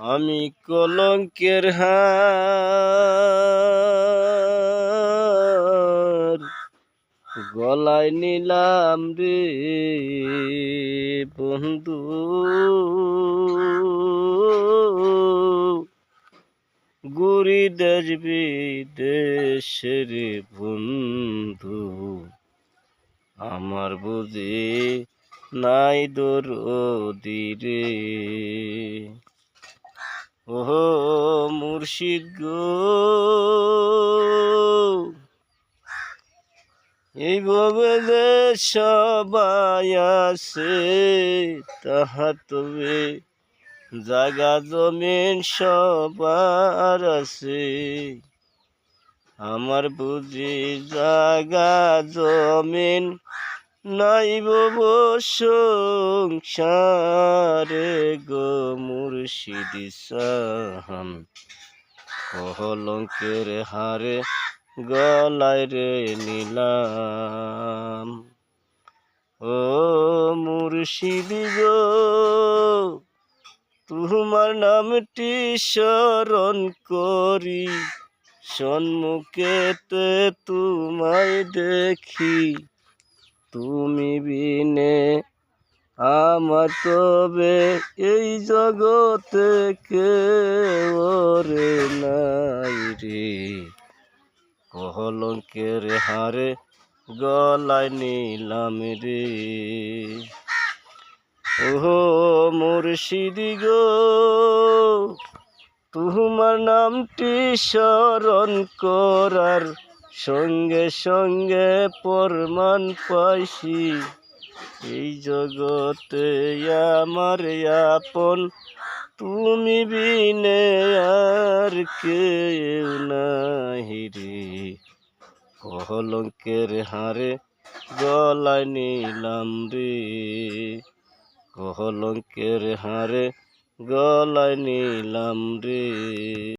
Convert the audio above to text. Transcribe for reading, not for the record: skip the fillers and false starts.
আমি কলঙ্কের হার গলায় নিলাম রে বন্ধু, গুরি দেশ বিদেশের বন্ধু, আমার বুঝি নাই দরদি রে। ওহো মুর্শিদ গো, এইভাবে যে সবাই আছে তাহা তবে জাগা জমিন সবার আছে, আমার বুঝি জাগা জমিন নাইব সংসারে গো মুর্শিদ সাহান, কলঙ্কের হারে গলায় রে নিলাম। ও মুর্শিদ গো, তোমার নামটি স্মরণ করি, সম্মুখেতে তোমায় দেখি, তুমি বিনে আমার তবে এই জগতে কেউ রে নাই রে, কলঙ্কের হারে গলায় নিলাম রে। ওহো মুর্শিদ গো, তোমার নামটি স্মরণ করার সঙ্গে সঙ্গে প্রমাণ পাইছি, এই জগতে আমার আপন তুমি বিনে আর কেউ নাহি রে, কলঙ্কের হারে গলায় নিলাম রে, কলঙ্কের হারে গলায় নিলাম রে।